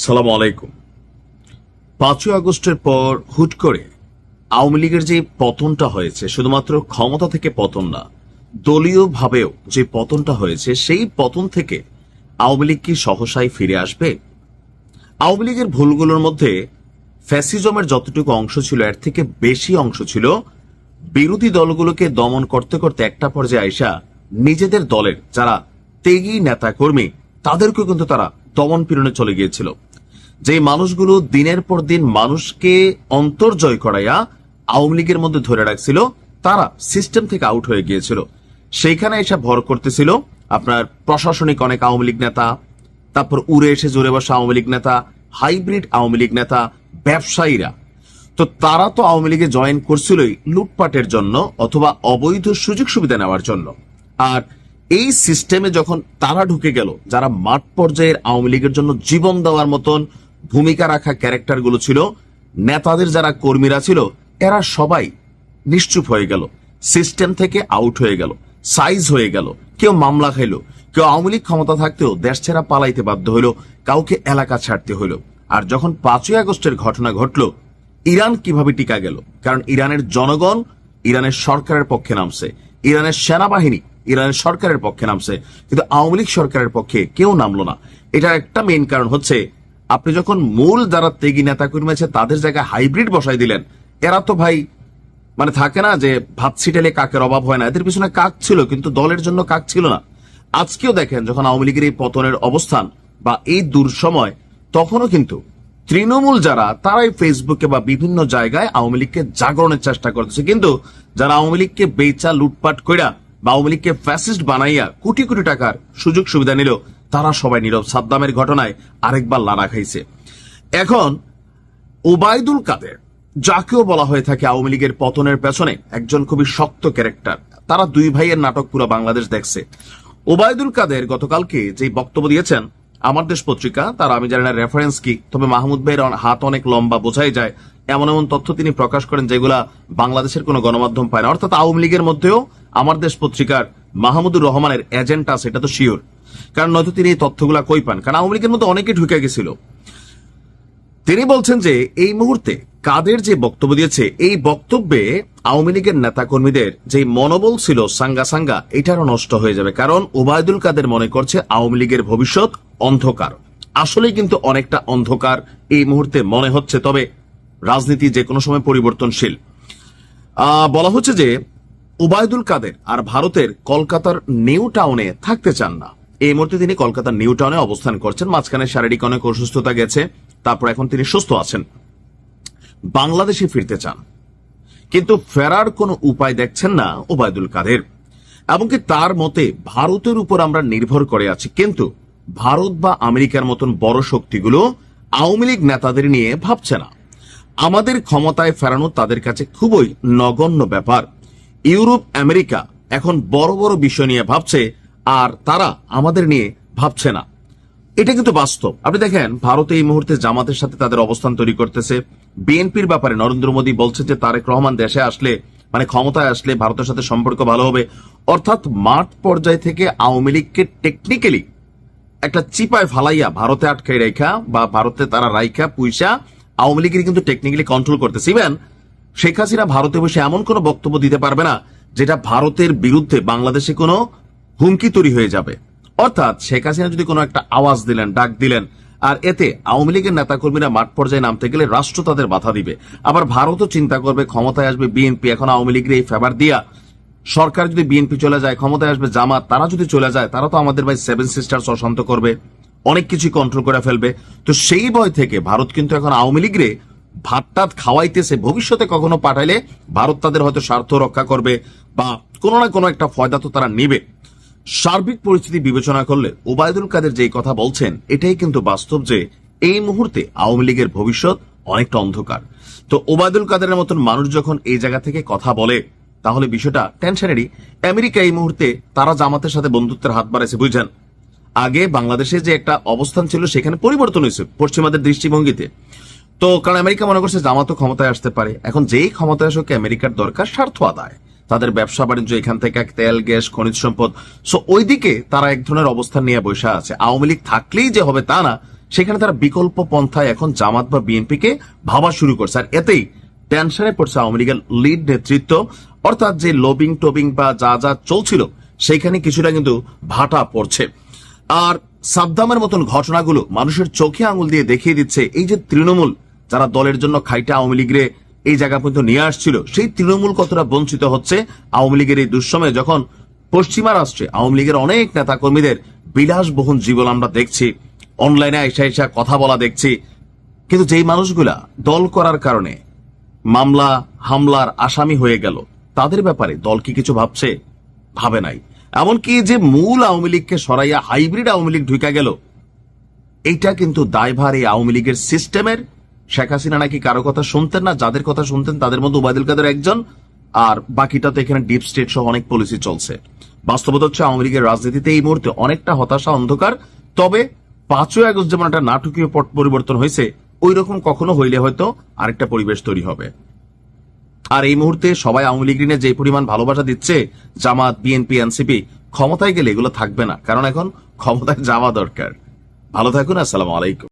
সালাম আলাইকুম। 5ই আগস্টের পর হুট করে আওয়ামী লীগের যে পতনটা হয়েছে, শুধুমাত্র ক্ষমতা থেকে পতন না, দলীয় ভাবেও যে পতনটা হয়েছে, সেই পতন থেকে আওয়ামী লীগ কি সহসাই ফিরে আসবে? আওয়ামী লীগের ভুলগুলোর মধ্যে ফ্যাসিজমের যতটুকু অংশ ছিল, এর থেকে বেশি অংশ ছিল বিরোধী দলগুলোকে দমন করতে করতে একটা পর্যায়ে আইসা নিজেদের দলের যারা ত্যাগী নেতা কর্মী তাদেরকেও কিন্তু তারা দমন পীড়নে চলে গিয়েছিল। যে মানুষগুলো দিনের পর দিন মানুষকে অন্তর্জয় করাইয়া আওয়ামী লীগের মধ্যে ধরে রাখছিল, তারা সিস্টেম থেকে আউট হয়ে গিয়েছিল। সেইখানে এসে ভর করতেছিল আপনার প্রশাসনিক অনেক আওয়ামী লীগ নেতা, তারপর উড়ে এসে জোরে বসা আওয়ামী লীগ নেতা, হাইব্রিড আওয়ামী লীগ নেতা, ব্যবসায়ীরা। তো তারা তো আওয়ামী লীগে জয়েন করছিলই লুটপাটের জন্য অথবা অবৈধ সুযোগ সুবিধা নেওয়ার জন্য। আর এই সিস্টেমে যখন তারা ঢুকে গেল, যারা মাঠ পর্যায়ের আওয়ামী লীগের জন্য জীবন দেওয়ার মতন ভূমিকা রাখা ক্যারেক্টার গুলো ছিল, নেতাদের যারা কর্মীরা ছিল, এরা সবাই নিশ্চুপ হয়ে গেল, সিস্টেম থেকে আউট হয়ে গেল, সাইজ হয়ে গেল। কেউ মামলা খাইলো, কেউ আওয়ামী লীগ ক্ষমতা থাকতেও দেশ ছেড়া পালাইতে বাধ্য হইল, কাউকে এলাকা ছাড়তে হইল। আর যখন 5ই আগস্টের ঘটনা ঘটলো, ইরান কিভাবে টিকা গেল? কারণ ইরানের জনগণ ইরানের সরকারের পক্ষে নামছে, ইরানের সেনাবাহিনী ইরানের সরকারের পক্ষে নামছে, কিন্তু আওয়ামী লীগ সরকারের পক্ষে কেউ নামলো না। এটার একটা মেইন কারণ হচ্ছে, আপনি যখন মূল যারা ত্যাগী নেতা কর্মী আছে তাদের জায়গায় হাইব্রিড বসাই দিলেন, এরা তো ভাই মানে থাকে না যে ভাত ছিটালে কাকের অভাব হয় না, এদের পিছনে কাক ছিল কিন্তু দলের জন্য কাক ছিল না। আজকেও দেখেন যখন আওয়ামী লীগের এই পতনের অবস্থান বা এই দুঃসময়, তখনও কিন্তু তৃণমূল যারা তারাই ফেসবুকে বা বিভিন্ন জায়গায় আওয়ামী লীগকে জাগরণের চেষ্টা করতেছে, কিন্তু যারা আওয়ামী লীগকে বেচা লুটপাট কইরা বা আওয়ামী লীগকে ফ্যাসিস্ট বানাইয়া কোটি কোটি টাকার সুযোগ সুবিধা নিল, তারা সবাই নীরব। সাদ্দামের ঘটনায় আরেকবার লাড়া খাইছে। এখন ওবায়দুল কাদের, যাকেও বলা হয়ে থাকে আওয়ামী লীগের পতনের পেছনে একজন খুবই শক্ত ক্যারেক্টার, তারা দুই ভাইয়ের নাটক পুরো বাংলাদেশ দেখছে। ওবায়দুল কাদের গতকালকে যে বক্তব্য দিয়েছেন আমার দেশ পত্রিকা, তার আমি জানি না রেফারেন্স কি, তবে মাহমুদ ভাইয়ের হাত অনেক লম্বা, বোঝাই যায়। এমন এমন তথ্য তিনি প্রকাশ করেন যেগুলা বাংলাদেশের কোনো গণমাধ্যম পায় না। অর্থাৎ আওয়ামী লীগের মধ্যেও আমার দেশ পত্রিকার মাহমুদুর রহমানের এজেন্ট আছে, এটা তো শিওর। কারণ নয়তো তিনি এই তথ্যগুলা কই পান? কারণ আওয়ামী লীগের মধ্যে অনেকে ঢুকে গেছিল। তিনি বলছেন যে এই মুহূর্তে কাদের যে বক্তব্য দিয়েছে, এই বক্তব্যে আওয়ামী লীগের নেতা কর্মীদের যে মনোবল ছিল সাঙ্গা সাঙ্গা, এটারও নষ্ট হয়ে যাবে। কারণ ওবায়দুল কাদের মনে করছে আওয়ামী লীগের ভবিষ্যৎ অন্ধকার। আসলেই কিন্তু অনেকটা অন্ধকার এই মুহূর্তে মনে হচ্ছে, তবে রাজনীতি যে কোনো সময় পরিবর্তনশীল। বলা হচ্ছে যে ওবায়দুল কাদের আর ভারতের কলকাতার নিউ টাউনে থাকতে চান না। এই মুহূর্তে তিনি কলকাতার নিউ টাউনে অবস্থান করছেন। মাঝখানে শারীরিক অনেক অসুস্থতা গেছে, তারপর এখন তিনি সুস্থ আছেন, বাংলাদেশে ফিরতে চান, কিন্তু ফেরার কোনো উপায় দেখছেন না ওবায়দুল কাদের। এমনকি তার মতে ভারতের উপর আমরা নির্ভর করে আছি, কিন্তু ভারত বা আমেরিকার মতন বড় শক্তিগুলো আওয়ামী লীগ নেতাদের নিয়ে ভাবছে না। আমাদের ক্ষমতায় ফেরানো তাদের কাছে খুবই নগণ্য ব্যাপার। ইউরোপ আমেরিকা এখন বড় বড় বিষয় নিয়ে ভাবছে, আর তারা আমাদের নিয়ে ভাবছে না। এটা কিন্তু বাস্তব। আপনি দেখেন ভারতে এই মুহূর্তে জামাতের সাথে তাদের অবস্থান তৈরি করতেছে। বিএনপির ব্যাপারে নরেন্দ্র মোদী বলছে যে তারেক রহমান দেশে আসলে, মানে ক্ষমতায় আসলে ভারতের সাথে সম্পর্ক ভালো হবে। অর্থাৎ মাঠ পর্যায় থেকে আওয়ামী লীগকে টেকনিক্যালি একটা চিপায় ফালাইয়া ভারতে আটকাই রাখা বা ভারতে তারা রাইখা পুইসা আওয়ামী লীগের কিন্তু টেকনিক্যালি কন্ট্রোল করতেছে। ইভেন শেখ হাসিনা ভারতে বসে এমন কোনো বক্তব্য দিতে পারবে না যেটা ভারতের বিরুদ্ধে বাংলাদেশে কোনো হুমকি তৈরি হয়ে যাবে। অর্থাৎ শেখ হাসিনা যদি কোনো একটা আওয়াজ দিলেন, ডাক দিলেন, আর এতে আওয়ামী লীগের নেতাকর্মীরা মাঠ পর্যায়ে নামতে গেলে রাষ্ট্র তাদের বাধা দিবে। আবার ভারতও চিন্তা করবে ক্ষমতায় আসবে বিএনপি, এখন আওয়ামী লীগের এই ফেভার দিয়া সরকার যদি বিএনপি চলে যায়, ক্ষমতায় আসবে জামাত, তারা যদি চলে যায়, তারা তো আমাদের ভাই সেভেন সিস্টার্স অশান্ত করবে, অনেক কিছু কন্ট্রোল করে ফেলবে। তো সেই ভয় থেকে ভারত কিন্তু এখন আওয়ামী লীগরে ভাতটাত খাওয়াইতেছে। ভবিষ্যতে কখনো পাঠাইলে ভারত তাদের হয়তো স্বার্থ রক্ষা করবে বা কোনো না কোনো একটা ফয়দা তো তারা নিবে। সার্বিক পরিস্থিতি বিবেচনা করলে ওবায়দুল কাদের যে কথা বলছেন, এটাই কিন্তু বাস্তব যে এই মুহূর্তে আওয়ামী লীগের ভবিষ্যৎ অনেকটা অন্ধকার। তো ওবায়দুল কাদেরের মতন মানুষ যখন এই জায়গা থেকে কথা বলে, তাহলে বিষয়টা টেনশনেরই। আমেরিকা এই মুহূর্তে তারা জামাতের সাথে বন্ধুত্বের হাত বাড়াইছে, বুঝছেন। আগে বাংলাদেশে যে একটা অবস্থান ছিল সেখানে পরিবর্তন হয়েছে পশ্চিমাদের দৃষ্টিভঙ্গিতে। তো কারণ আমেরিকা মনে করছে জামাতও ক্ষমতায় আসতে পারে। এখন যেই ক্ষমতায় আসুক, আমেরিকার দরকার স্বার্থ আদায়, তাদের ব্যবসা বাণিজ্য এখান থেকে তেল গ্যাস খনিজ সম্পদ। সো ওইদিকে তারা এক ধরনের অবস্থান নিয়ে বসে আছে। আওয়ামী লীগ থাকলেই যে হবে তা না, সেখানে তারা বিকল্প পন্থায় এখন জামাত বা বিএনপিকে ভাবা শুরু করছে, আর এতেই টেনশনে পড়ছে আওয়ামী লীগের লিড নেতৃত্ব। অর্থাৎ যে লবিং টবিং বা যা যা চলছিল সেইখানে কিছুটা কিন্তু ভাটা পড়ছে। আর সাদ্দামের মতন ঘটনাগুলো মানুষের চোখে আঙুল দিয়ে দেখিয়ে দিচ্ছে এই যে তৃণমূল যারা দলের জন্য খাইটা আওয়ামী লীগরে এই জায়গা পর্যন্ত নিয়ে আসছিল, সেই তৃণমূল কতটা বঞ্চিত হচ্ছে আওয়ামী লীগের এই দুঃসময়ে, যখন পশ্চিমা রাষ্ট্রে আওয়ামী লীগের অনেক নেতা কর্মীদের বিলাসবহুল জীবন আমরা দেখছি, অনলাইনে আইসা কথা বলা দেখছি, কিন্তু যেই মানুষগুলা দল করার কারণে মামলা হামলার আসামি হয়ে গেল, তাদের ব্যাপারে দল কি কিছু ভাবছে? ভাবে নাই। এমনকি যে মূল আওয়ামী লীগকে সরাইয়া হাইব্রিড আওয়ামী লীগ ঢুকা গেল, এইটা কিন্তু দায়ভার এই আওয়ামী লীগের সিস্টেমের। শেখ হাসিনা নাকি কারো কথা শুনতেন না, যাদের কথা শুনতেন তাদের মধ্যে ওবায়দুল কাদের একজন, আর বাকিটা তো এখানে ডিপ স্টেট সহ অনেক পলিসি চলছে। বাস্তবতা হচ্ছে আওয়ামী লীগের রাজনীতিতে এই মুহূর্তে অনেকটা হতাশা, অন্ধকার। তবে 5ই আগস্ট যেমন একটা নাটকীয় পট পরিবর্তন হয়েছে, ওই রকম কখনো হইলে হয়তো আরেকটা পরিবেশ তৈরি হবে। আর এই মুহূর্তে সবাই আওয়ামী লীগ নিয়ে যে পরিমাণ ভালোবাসা দিচ্ছে, জামাত বিএনপি এনসিপি, ক্ষমতায় গেলে এগুলো থাকবে না, কারণ এখন ক্ষমতায় যাওয়া দরকার। ভালো থাকুন, আসসালামু আলাইকুম।